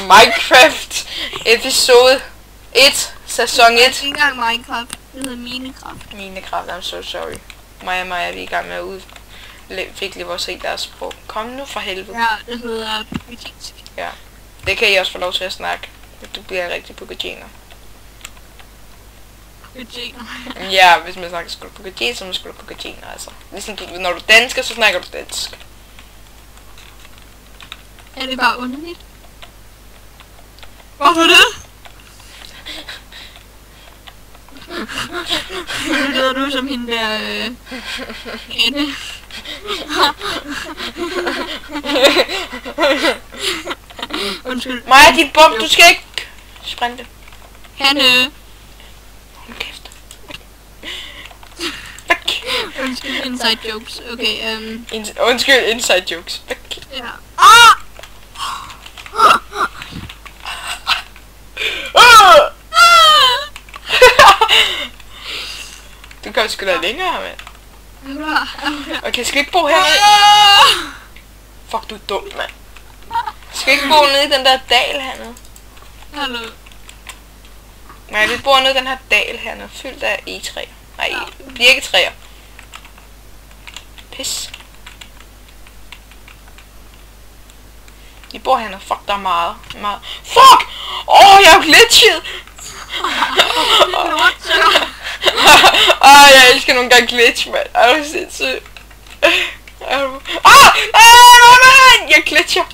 Minecraft episode 1, sæson 1. Det er ikke engang Minecraft, det hedder Minecraft. Minecraft, I'm so sorry. Mig og mig er vi i gang med at udvikle vores deres sprog. Kom nu for helvede. Ja, det hedder Pugatinsk. Ja, det kan I også få lov til at snakke. Du bliver rigtig pugaginer. Ja, hvis man snakker sgu pugaginer, så man sgu pugaginer, altså. Ligesom når du dansker, så snakker du dansk. Er det bare underligt? Hvorfor det? Nu lyder du som hende der, Anne. Undskyld. Maja, din bom, du skal ikke sprinte. Hanne. Hold kæft. Undskyld, inside jokes. Okay, Undskyld, inside jokes. Ja. Ah! Du kan sgu da længere her, mand. Okay, skal vi ikke bo her? Fuck, du er dum, mand. Skal vi ikke bo nede i den der dal hernede? Hallo. Nej, vi bor nede i den her dal hernede, fyldt af egetræer. Nej, birketræer. Pis. Vi bor hernede. Fuck, der er meget. Fuck! Jeg er glitchet! Jeg elsker nogle gange glitch, mand. Er du sindssyg? Jeg glitcher.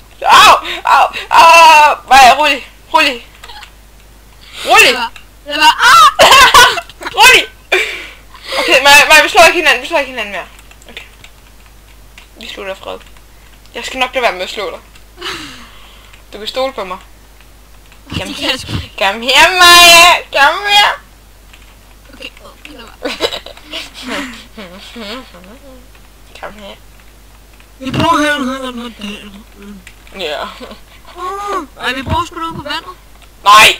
Maja, rolig. Rolig. Okay, Maja, vi slår ikke hinanden mere. Okay. Vi slutter fred. Jeg skal nok lade være med at slå dig. Du kan stole på mig. Kom her, Maja. Kom her. Okay, Kom her. Vi bor her. Ja. Ej, vi bor sgu ude på vandet. Nej.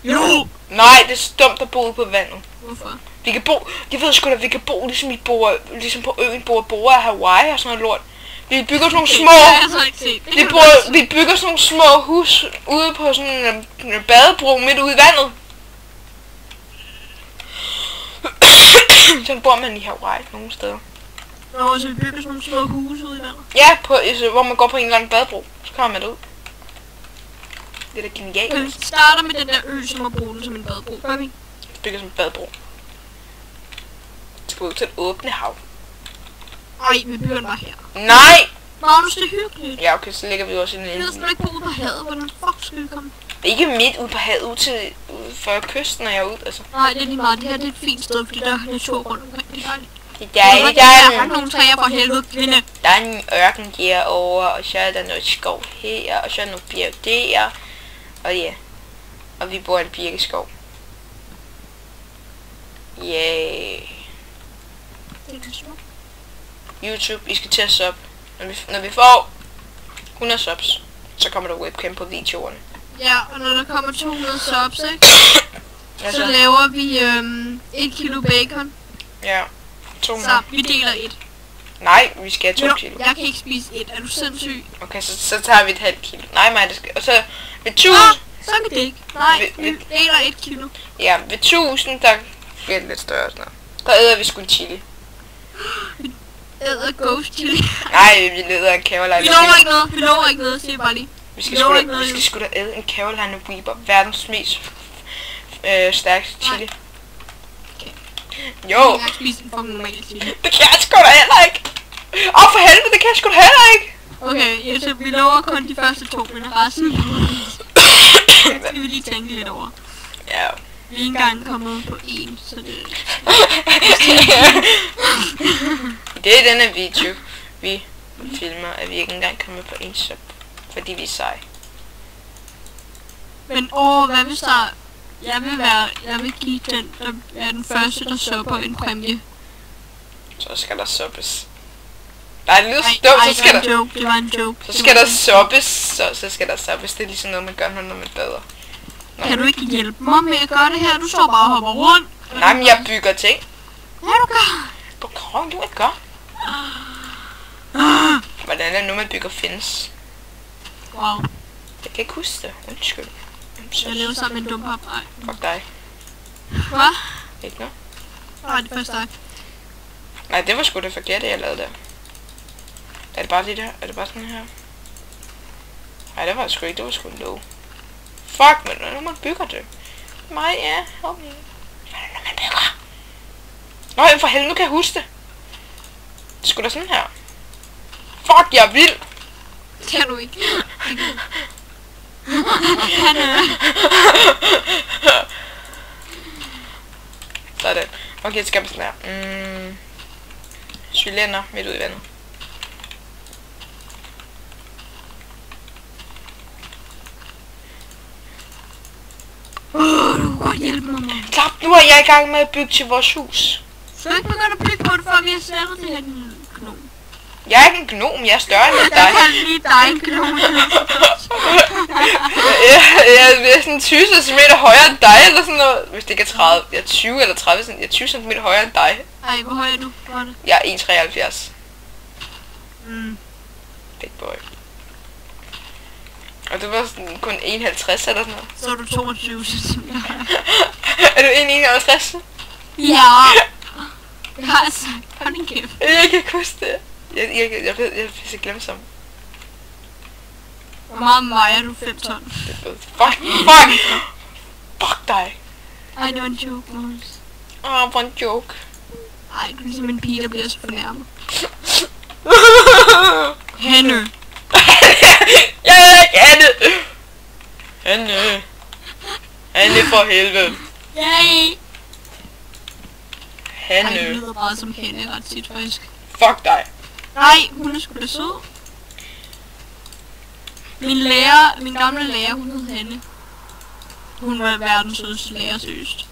Jo. Nej, det er dumt at bo ude på vandet. Hvorfor? Vi kan bo, jeg ved sgu da, vi kan bo ligesom på øen bor af Hawaii og sådan noget lort. Vi bygger sådan nogle små, vi bygger sådan nogle små hus ude på sådan en badebro midt ude i vandet. Sådan bor man i Hawaii nogle steder. Nå, så vi bygger sådan nogle små huse ude i vandet? Ja, hvor man går på en eller anden badebro, så kommer man ud. Det er da genialt. Vi starter med den der ø, som er brugt som en badebro. Gør vi? Vi bygger som en badebro. Det skal ud til et åbne hav. Ej, vi bygger den bare her. Nej! Magnus, det er hyggeligt. Ja, okay, så ligger vi også i en lille... Vi skal ikke bo ude på havet, hvordan fuck skal vi komme? Ikke midt ude på havet, ude for kysten er jeg ude, altså. Nej, det er lige meget. Det her det er et fint sted, fordi der er natur rundt omkring. Det er dejligt. Det er dejligt, der er nogle træer for helvede, kvinde. Der er en ørken derovre, og så er der noget skov her, og så er nogle bjerg der. Og ja, og vi bor i en birkeskov. Yeah. YouTube, I skal til at sub. Når vi får 100 subs, så kommer der webcam på videoerne. Ja, og når der kommer 200 subs, ikke? Så laver vi 1 kilo bacon. Ja, 200. Så vi deler 1. Nej, vi skal have 2 kilo. Jeg kan ikke spise 1. Er du sindssyg? Okay, så tager vi et halvt kilo. Nej, det skal... Og så ved 1000... Så kan det ikke. Nej, vi deler 1 kilo. Ja, ved 1000, der bliver det lidt større sådan noget. Der æder vi sgu en chili. Vi æder ghost chili. Nej, vi æder en Caroline. Vi lover ikke noget, siger bare lige. Vi skal sgu da æde en Caroline Reaper, verdens mest stærkeste chili. Okay. Jo. Jeg kan spise en fucking normal chili. Det kan jeg sgu da heller ikke. For helvede, det kan jeg sgu da heller ikke. Okay, så vi lover kun de første 2, men resten skal vi lige tænke lidt over. Ja. Vi er ikke engang kommet på 1, så det... Det er denne video, vi filmer, at vi ikke engang kommer på 1 sub, fordi vi er seje. Men hvad hvis der... Jeg vil give den, der er den første, der subber en præmie. Så skal der subbes. Nej, det lyder dumt, så skal der... Det var en joke. Så skal der subbes, så skal der subbes. Det er ligesom noget, man gør, når man bader. Kan du ikke hjælpe mig med at gøre det her? Du står bare og hopper rundt. Nej, men jeg bygger ting. Ja, du gør. Du ikke gør. Hvordan er det nu, man bygger fins? Wow. Jeg kan ikke huske det. Undskyld. Jeg lever sammen med en dum pap. Nej. Fuck dig. Hvad? Ikke noget? Nej, det er først dig. Nej, det var sgu det forkerte, jeg lavede der. Er det bare det der? Er det bare sådan her? Nej, det var sgu ikke. Det var sgu en låg. Fuck, men når man bygger det. Nej, ja. Help me. Hvad er det, når man bygger? Nå, for helvede, nu kan jeg huske det. Det skulle da sådan her. Fuck, jeg er vild. Det kan du ikke. Sådan. Okay, det skal vi sådan her. Cylinder midt ud i vandet. Du kan godt hjælpe mig, mor. Klap, nu er jeg i gang med at bygge til vores hus. Så ikke begynde at bygge på det, før vi har slettet det her gnom. Jeg er ikke en gnom, jeg er større end dig. Jeg kan lige dig en gnom. Jeg er sådan 20 cm højere end dig, eller sådan noget. Hvis det ikke er 30. Jeg er 20 eller 30 cm. Jeg er 20 cm højere end dig. Ej, hvor høj er du? Hvor er det? Jeg er 1,73. Big boy. Og det var sådan kun 1,50 eller sådan noget. Så er du 22 cm. Er du 1,51? Ja. Jeg har sagt, hold din kæft. Jeg kan ikke huske det. Jeg ved, jeg er så glemsom. Hvor meget vejer du? 5 ton? Fuck dig. Ej, det var en joke, Måns. Hvor en joke. Ej, du er ligesom en pige, der bliver så fornærmet. Henne. Jeg er ikke Anne. Anne for helvede. Yay. Hanne. Ej, det lyder bare som hende ret tit, faktisk. Fuck dig. Nej, hun er sgu da sød. Min gamle lærer, hun hed Hanne. Hun var verdens sødeste lærer, seriøst.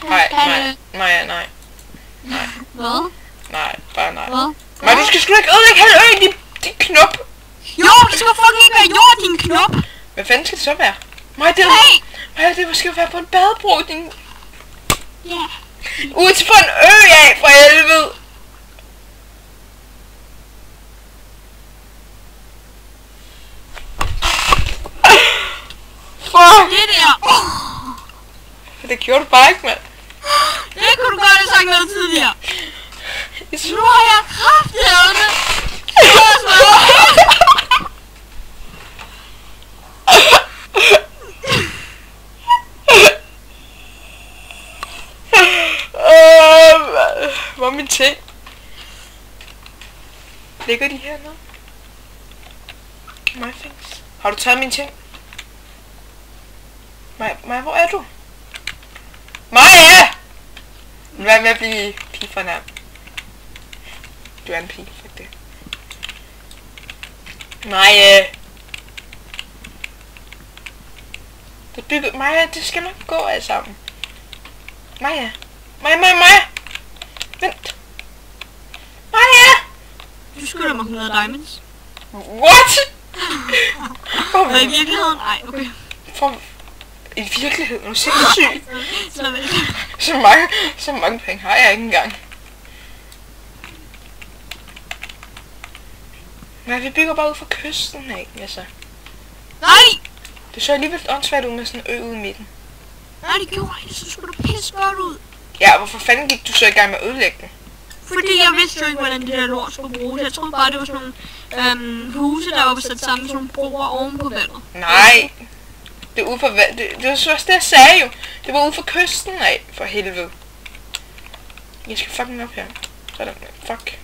Nej. Hvad? Nej, bare nej. Hvad? Men du skal sgu ikke ødelægge hele øen, din knop. Jo, det skal fucking ikke være jord, din knop. Hvad fanden skal det så være? Maja, det skal jo være på en badebro, din... Ja. Ud til på en ø af, for helvede. Fuck. Det der. Det gjorde du bare ikke, mand. Det kunne du godt have sagt noget tidligere. Nu har jeg kraftedeme. Hvor er min ting? Ligger de her nu? My things. Har du taget min ting? Maja, hvor er du? Maja! Hvad med at blive pige for nærm? Du er en pige, fuck det. Maja! Det bygger... Maja, det skal nok gå alt sammen. Maja! Maja! Vent! Maja! Du skylder mig 100 diamonds. What? Og i virkeligheden? Ej, okay. I virkeligheden? Er du sindssyg? Så vel. Så mange penge har jeg ikke engang. Men vi bygger bare ud fra kysten af, hvad så? Nej! Det så alligevel åndssvært ud med sådan en ø ude i midten. Nej, det gjorde jeg. Så skulle du pisse godt ud. Ja, hvorfor fanden gik du så i gang med at ødelægge den? Fordi jeg vidste jo ikke, hvordan det der lort skulle bruges. Jeg troede bare, det var sådan nogle huse, der var sat sammen med sådan nogle broer oven på vandet. Nej. Det er ude for det var så også det, jeg sagde jo. Det var ude for kysten af, for helvede. Jeg skal fucking op her. Sådan, fuck.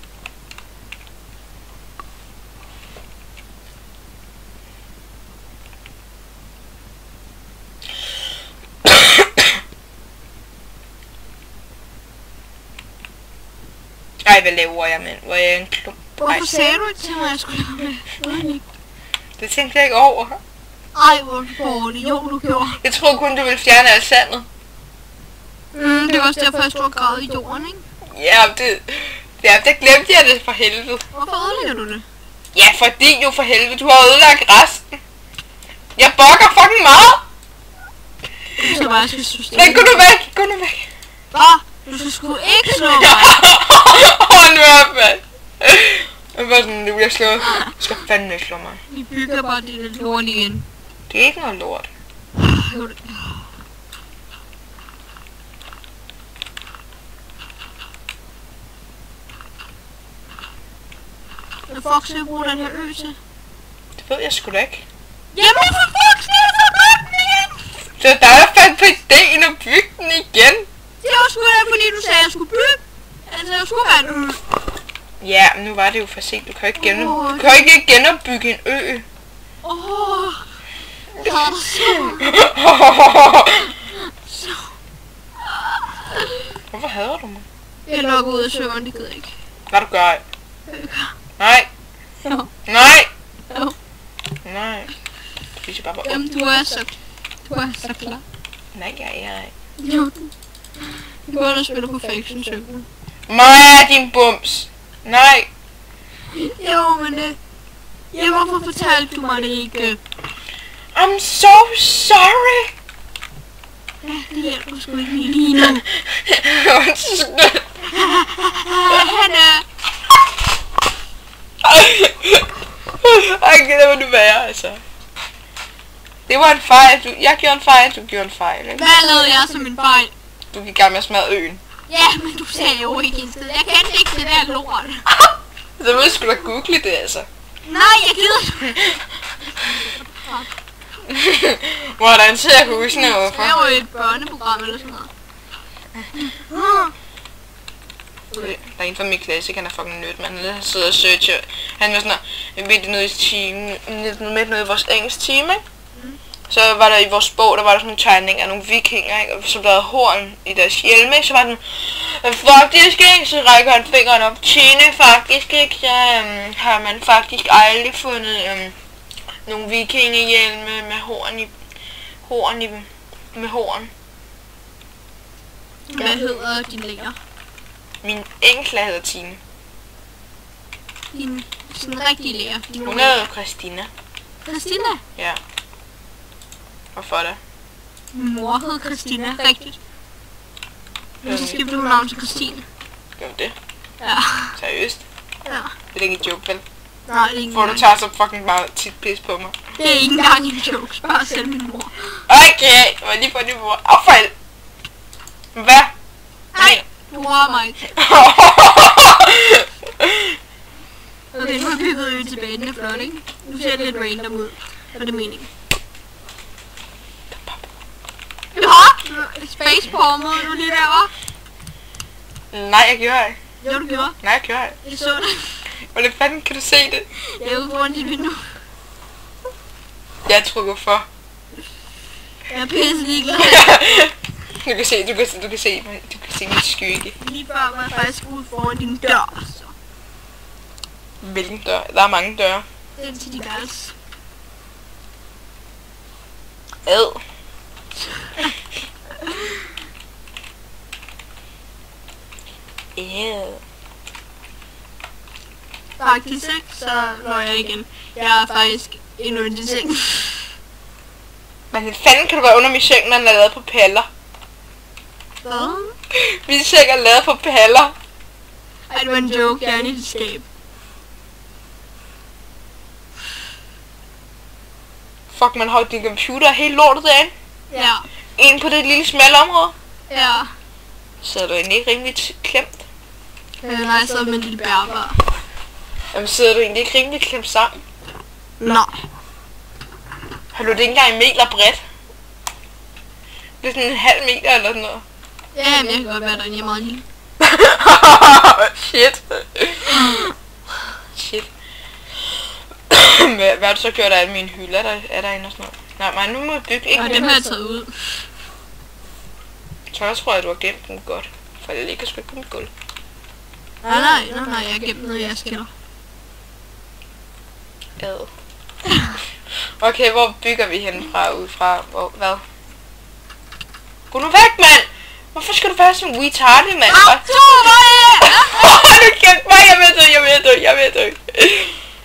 Ej, hvad laver jeg, mand? Hvor er jeg en klump? Hvorfor sagde du ikke til mig, at jeg skulle lave det? Det tænkte jeg ikke over. Ej, hvor er du dårlig. Jo, du gjorde. Jeg troede kun, du ville fjerne alt sandet. Det var også derfor, jeg stod og gravede i jorden, ikke? Ja, det glemte jeg det for helvede. Hvorfor ødelægger du det? Ja, fordi jo for helvede, du har ødelagt resten. Jeg bokker fucking meget. Så bare, jeg skal synes, Nej, gå nu væk. Hvad? Du skal sgu ikke slå mig. Hold nu op, mand. Jeg var sådan, nu bliver jeg slået. Du skal fandme ikke slå mig. Vi bygger bare det der lort igen. Det er ikke noget lort. Hvad fuck skal jeg bruge den her ø til? Det ved jeg sgu da ikke. Jamen for fuck skal jeg få bygge den igen? Det er dig, der fandt på ideen at bygge den igen. Det var sgu da fordi du sagde at jeg skulle bygge. Altså jeg skulle være en ø. Ja, men nu var det jo for sent. Du kan jo ikke genopbygge en ø. Jeg havde det så. Hvorfor hader du mig? Jeg lukker ud af søvn, det gider jeg ikke. Hvad du gør? Nej. Jo. Nej. Jo. Nej. Du viser bare Jamen, du er så klar. Nej, jeg er ikke. Jo. Du går og spiller på Faction server. Maja, din bums. Nej. Jo, men det... Ja, hvorfor fortalte du mig det ikke? I'm so sorry. Ja, det hjælper sgu ikke lige nu. Hanne! Ej, det må du være, altså. Det var en fejl. Jeg gjorde en fejl, du gjorde en fejl. Ikke? Hvad lavede jeg som en fejl? Du gik i gang med at smadre øen. Ja, men du sagde jo ikke en sted. Jeg kendte ikke det der lort. Så må jeg sgu da google det, altså. Nej, jeg gider. Hvordan ser jeg kunne sådan noget for? Jeg var i et børneprogram eller sådan noget. Der er en fra min klasse, han er fucking nødt, man. Han sidder og searcher. Han var sådan her, midt nede i vores engelsk time, ikke? Så var der i vores bog, der var der sådan en tegning af nogle vikinger, ikke? Og så der havde horn i deres hjelme, ikke? Så var den, faktisk ikke, så rækker han fingeren op. Tine, faktisk ikke, så har man faktisk aldrig fundet nogle vikingehjelme med horn. Hvad hedder din lærer? Min enkeltlærer hedder Tine. Din sådan rigtig lærer. Hun hedder Christina. Christina? Ja. Hvorfor det? Min mor hed Christina, rigtigt. Men så skiftede hun navn til Christine. Gjorde det? Ja. Seriøst? Ja. Det er ikke en joke, vel? Nej, det er ikke For du tager så fucking bare tit pis på mig. Det er ikke engang en joke, bare selv min mor. Okay, jeg var lige på din mor. Affald! Hvad? Nej, du rører mig ikke. Okay, nu har vi bygget øen tilbage, den er flot, ikke? Nu ser det lidt random ud. Hvad er det meningen? Ja! Spacepalmet, du lige derovre. Nej, jeg gjorde ikke. Jo, du gjorde. Nej, jeg gjorde ikke. Jeg så det. Hvordan fanden kan du se det? Jeg er ude foran dit vindue. Jeg trykker for. Jeg er pisse ligeglad. Du kan se min skygge. Lige før var jeg faktisk ude foran din dør, så. Hvilken dør? Der er mange døre. Det er til dit værelse. Ad. Faktisk ikke, så når jeg igen. Jeg er faktisk endnu i seng. Men hvad fanden kan du være under min seng, når den er lavet på paller? Hvad? Min seng er lavet på paller. Ej, det var en joke. Jeg er i dit skab. Fuck, man har din computer helt lortet derinde. Ja. Ind på det lille smalle område. Ja. Så er du egentlig ikke rimelig klemt. Nej, så er man lidt bærbar. Jamen sidder du egentlig ikke rimelig klemt sammen? Nej. Har du det ikke engang i meter bredt? Det er sådan en halv meter eller sådan noget. Ja, men jeg kan godt være derinde, jeg er meget lille. Shit. Shit. Hvad har du så gjort af alle mine hylder? Er der inde og sådan noget? Nej, men nu må jeg bygge ikke. Og dem har jeg taget ud. Så tror jeg, at du har gemt den godt. For det ligger sgu ikke på mit gulv. Nej, jeg har gemt noget i jeres kælder. Ad. Okay, hvor bygger vi henne fra? Ud fra hvad? Gå nu væk, mand! Hvorfor skal du være sådan retarded, mand? Du kæmper mig! Jeg vil dø.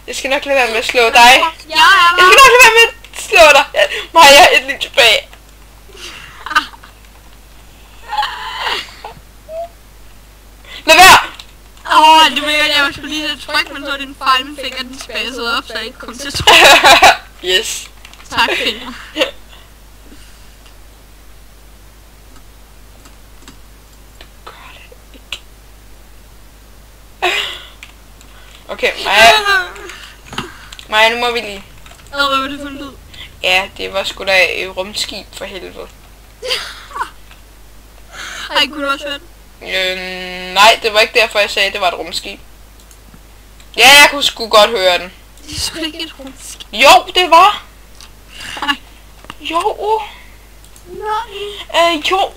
Jeg skal nok lade være med at slå dig. Jeg skal nok lade være med at slå dig. Maja, et liv tilbage. Lad være! Det var jeg skulle lige at trykke, men så var det en fejl, min finger den spasede op, så jeg ikke kom til at trykke. Yes. Tak, finger. Okay, Maja, nu må vi lige. Hvad var det for en lyd? Ja, det var sgu da et rumskib for helvede. Ej, kunne du også høre den? Nej, det var ikke derfor, jeg sagde, at det var et rumskib. Ja, jeg kunne sgu godt høre den. Det er sgu ikke et rumskib. Jo, det var. Nej. Jo. Nej. Jo.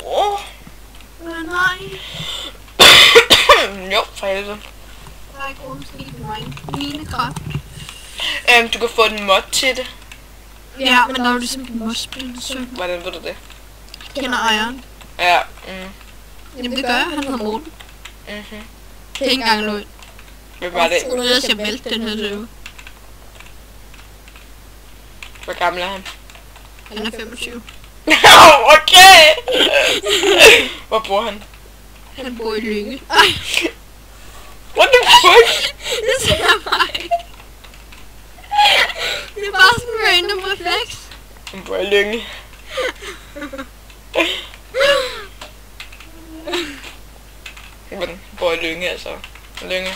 Nej. Jo, for helvede. Der er ikke rumskib i mig. Minecraft. Du kan få en mod til det. Ja, men der er jo ligesom en modspil. Hvordan ved du det? Jeg kender ejeren. Ja. Jamen det gør jeg, han hedder Morten. Mhm. Det er ikke engang løgn. Hvad var det? Ellers jeg vælte den her server. Hvor gammel er han? Han er 25. Okay! Hvor bor han? Han bor i Lynge. What the fuck? Det ser mig. Det er bare sådan en random refleks. Han bor i Lynge. Han bor i Lynge, altså. Lynge.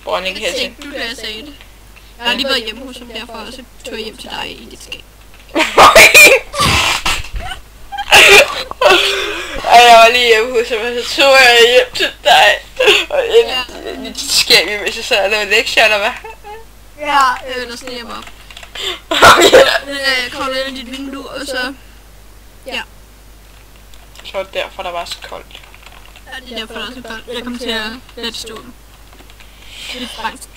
Bor han ikke her til? Du da jeg sagde det. Jeg har lige været hjemme hos ham derfor, og så tog jeg hjem til dig i dit skab. Ej, jeg var lige hjemme hos ham, og så tog jeg hjem til dig. Og ind i dit skab, hvis jeg sad og lavede lektier, eller hvad? Ja, der sneg jeg mig op. Jeg kom ind i dit vindue, og så... Ja. Så var det derfor, der var så koldt. Ja, det er derfor, der er så koldt. Jeg kom til at lade stå den. Det er fransk.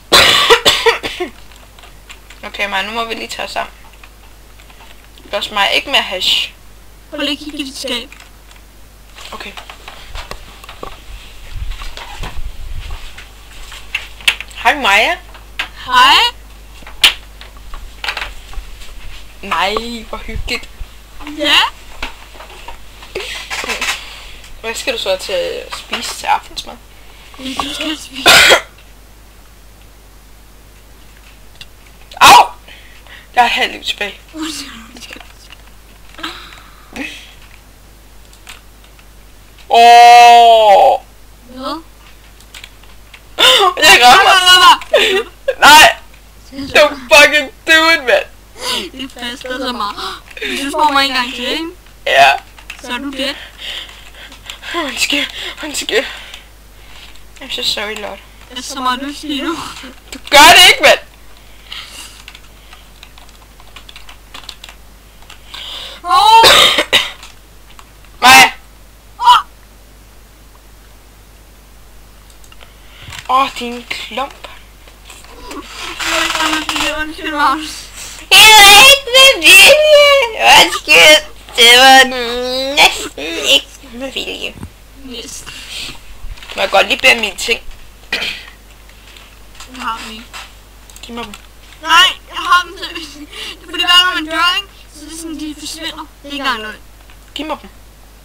Okay, Maja, nu må vi lige tage os sammen. Gør mig ikke mere hash. Prøv lige at kigge i dit skab. Okay. Hej, Maja. Hej. Nej, hvor hyggeligt. Ja. Hvad skal du så til at spise til aftensmad? Du skal spise. Au! Der er et halvt liv tilbage. Hvad? Jeg rammer. Nej! Don't fucking do it, man. Det faster så meget. Hvis du får mig en gang til, ikke? Ja. Så er du det. Undskyld. I'm so sorry, Lord. Jeg er så meget lyst lige nu. Du gør det ikke, mand! Maja! Din klump. Undskyld, Magnus. Jeg var ikke med vilje. Undskyld. Det var næsten ikke med vilje. Næsten. Må jeg godt lige bære mine ting? Jeg har dem ikke. Giv mig dem. Nej, jeg har dem seriøst. Det er fordi, hver gang man dør, ikke? Så det er sådan, de forsvinder. Det er ikke engang løgn. Giv mig dem.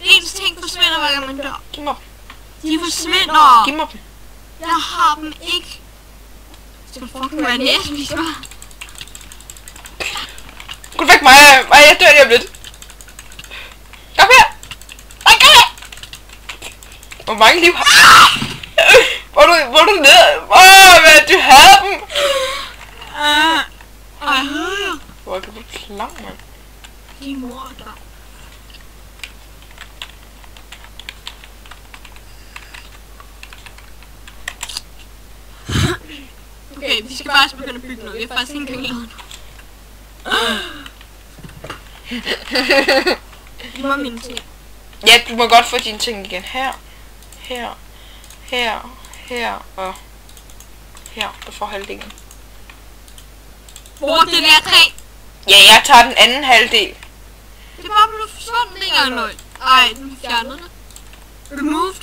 Ens ting forsvinder, hver gang man dør. Giv mig dem. De forsvinder. Giv mig dem. Jeg har dem ikke. Så fucking være det, jeg spiser mig. Gå væk, Maja. Maja, jeg dør lige om lidt. Kom her. Kom her. Hvor mange liv har... Hvor er du nede? Hvad? Du havde dem. Hvor er du klam, mand? Din mor er klar. Okay, vi skal faktisk begynde at bygge noget. Vi har faktisk ikke engang lavet noget. Du må mine ting. Ja, du må godt få dine ting igen. Her. Og her. Du får halvdelen. Hvor det der træ? Ja, jeg tager den anden halvdel. Det er bare blevet forsvundet en gang løg. Ej, den fjernede det. Removed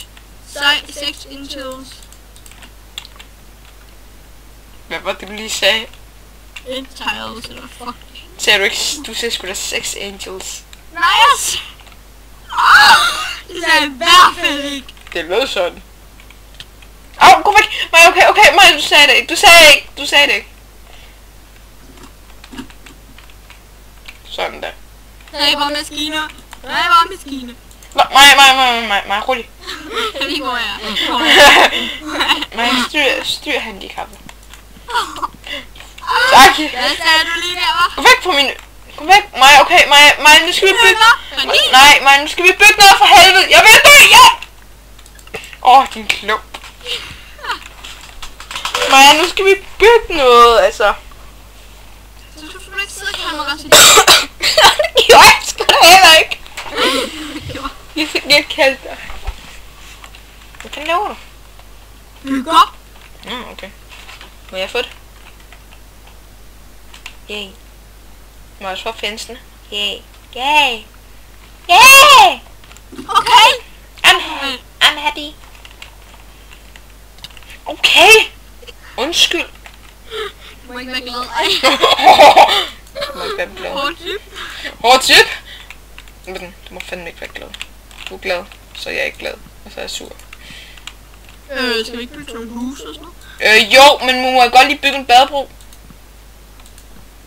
6 inches. Hvad var det, du lige sagde? Tiles, eller fuck. Sagde du ikke? Du sagde sgu da 6 angels. Nej, yes! Det sagde jeg i hvert fald ikke. Det lød sådan. Au, gå væk! Maja, okay, Maja, du sagde det ikke. Du sagde det ikke. Sådan der. Nej, hvor maskiner. Nej, hvor maskiner. Maja, rolig. Jeg ved ikke, hvor jeg er. Maja, styr handicappet. Tak. Hvad sagde du lige der, Gå væk fra min... Gå væk, Maja, okay, Maja, nu skal vi bygge... Nej, Maja, nu skal vi bygge noget for helvede. Jeg vil dø, ja! Din klump. Maja, nu skal vi bygge noget, altså. Så skulle du ikke sidde og kamera til det gjorde jeg sgu da heller ikke. Jeg kaldte dig. Hvad kan laver du? Bygger. Okay. Må jeg få det? Yay. Må jeg også få fænsene? Yay. Okay. I'm happy. Okay. Undskyld. Må ikke være glad. Må ikke være glad. Hårdt dyb. Men du må fandme ikke være glad. Du er glad, så jeg er ikke glad. Og så er jeg sur. Skal vi ikke bygge nogle huse og sådan noget? Jo, men må jeg godt lige bygge en badebro.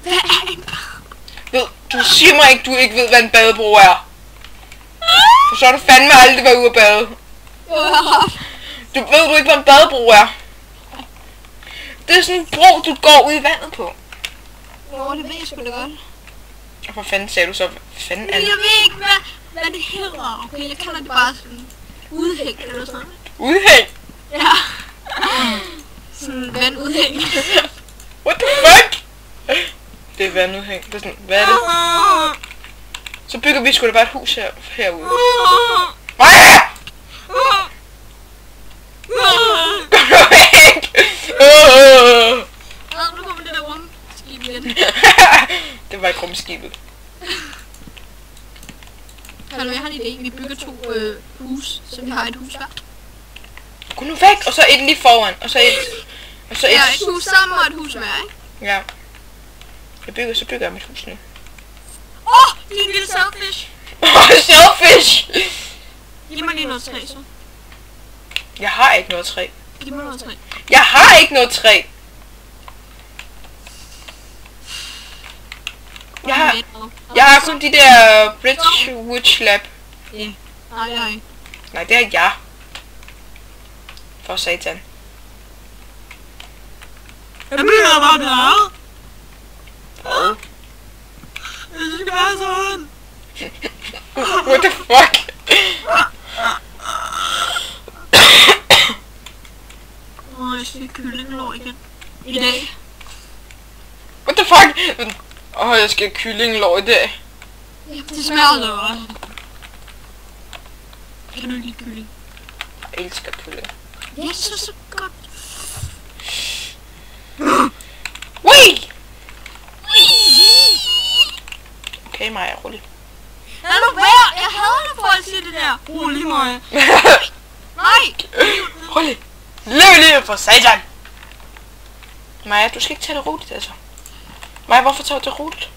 Hvad er en Ved, du siger mig ikke, du ikke ved, hvad en badebro er. For så har du fandme aldrig været ude at bade. Du ved ikke, hvad en badebro er. Det er sådan en bro, du går ud i vandet på. Det ved jeg sgu da godt. Og hvor fanden sagde du så? Hvad fanden er Jeg det? ved ikke, hvad det hedder. Okay, jeg kalder det bare sådan udhæng eller sådan noget. Udhæng? Ja. Sådan vandudhæng. What the fuck? Det er vandudhæng. Det er sådan, hvad er det? Så bygger vi sgu da bare et hus herude. Maja! Gå nu væk! Nu kommer det der rumskib igen. Det var ikke rumskibet. Hallo, jeg har en idé. Vi bygger 2 hus, så vi har et hus hver. Gå nu væk! Og så et lige foran. Og så et... Og så et... Ja, et hus sammen og et hus hver, ikke? Ja. Så bygger jeg mit hus nu. Din lille selfish. Selfish! Giv mig lige noget træ, så. Jeg har ikke noget træ. Giv mig noget træ. Jeg har ikke noget træ! Jeg har kun de der British Wood Lab. Ja. Nej, jeg har ikke. Nej, det er jeg. For satan. Jeg mener bare det er. Hvad? Det skal være sådan. What the fuck? Jeg skal have kyllinglår igen. I dag. What the fuck? Jeg skal have kyllinglår i dag. Det smager altså godt. Kan du ikke lide kylling? Jeg elsker kylling. Det er så godt. Wait! Okay, Maja, rolig. Lad nu være! Jeg hader det for at sige det der. Rolig, Maja. Nej! Rolig. Lev livet for satan! Maja, du skal ikke tage det roligt, altså. Maja, hvorfor tager du det roligt?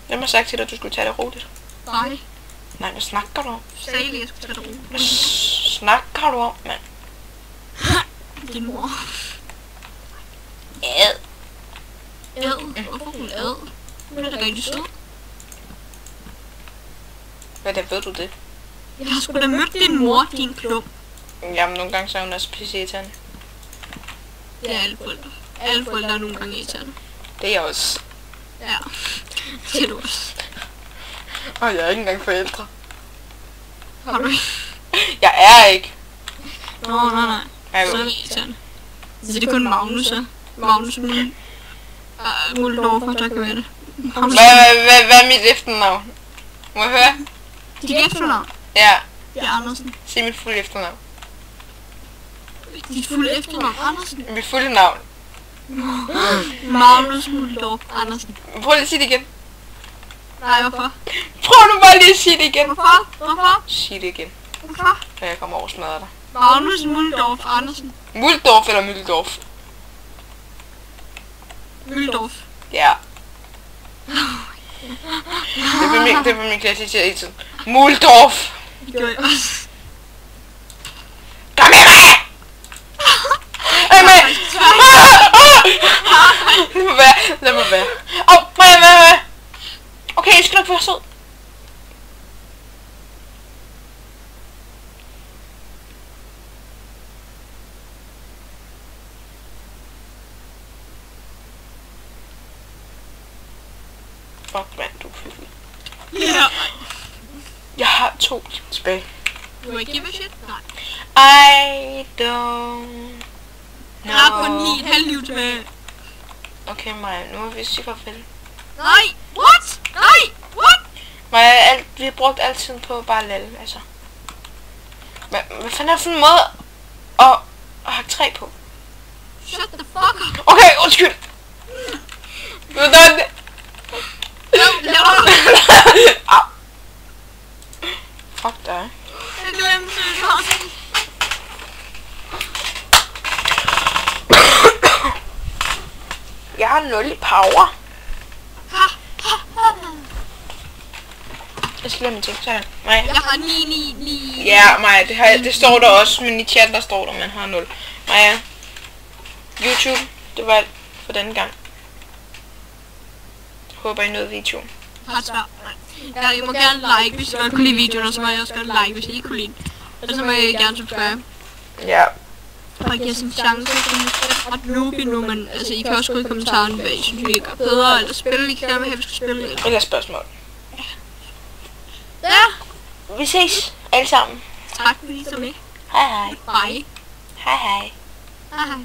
Hvem har sagt til dig, at du skulle tage det roligt? Nej. Nej, hvad snakker du om? Sagde lige, jeg skulle tage det roligt. Hvad snakker du om, mand? Din mor. Ad. Hvorfor hun ad? Hun er da rigtig sød. Hvad der ved du det? Jeg har sgu da mødt din mor, din klub. Jamen, nogle gange så er hun også pisse-irriterende. Det er alle forældre. Alle forældre er nogle gange irriterende. Det er jeg også. Ja. Det er du også. Og jeg er ikke engang forældre. Har du ikke? Jeg er ikke. Nej. Jeg Så er er det irriterende. Så det er kun Magnus, så. Magnus Muldorfer, der kan være det. Hvad er mit efternavn? Må jeg høre? Dit efternavn? Ja. Det er Andersen. Sig mit fulde efternavn. Dit fulde efternavn, Andersen? Mit fulde navn. Magnus Muldorf Andersen. Prøv lige at sige det igen. Nej, hvorfor? Prøv nu bare lige at sige det igen. Hvorfor? Sig det igen. Hvorfor? Når jeg kommer over og smadrer dig. Magnus Muldorf Andersen. Muldorf eller Mühldorf? Mühldorf. Ja. Det var min klasse, jeg siger hele tiden. Muldorf. Det gjorde jeg også. hvor er sød. Fuck, mand, du er hyggelig. Ja. Jeg har 2 tilbage. Du ikke give a shit? Nej. I don't Jeg har kun 9,5 liv tilbage. Okay, Maja, nu må vi sige farvel. Nej! What? Nej! What? Maja, vi har brugt al tiden på bare at lalle, altså. Hvad fanden er det for en måde at hakke træ på? Shut the fuck up. Okay, undskyld! Hvordan? Au. Fuck dig. Jeg glemte det. Jeg har 0 i power. Jeg skal lade mig til. Sådan. Maja. Jeg har 9. Ja, Maja, det står der også, men i chat der står der, man har 0. Maja. YouTube, det var alt for denne gang. Håber I nåede videoen. Har svært. Ja, I må gerne like, hvis I godt kunne lide videoen, og så må I også godt like, hvis I ikke kunne lide den. Og så må I gerne subscribe. Ja. Og give os en chance, som er ret noob nu, men altså, I kan også skrive i kommentarerne, hvad I synes, vi kan gøre bedre, eller spille, I kan gerne have, vi skal spille. Eller spørgsmål. Ja. Vi ses alle sammen. Tak fordi I så med. Hej hej. Bye. Hej hej. Hej hej.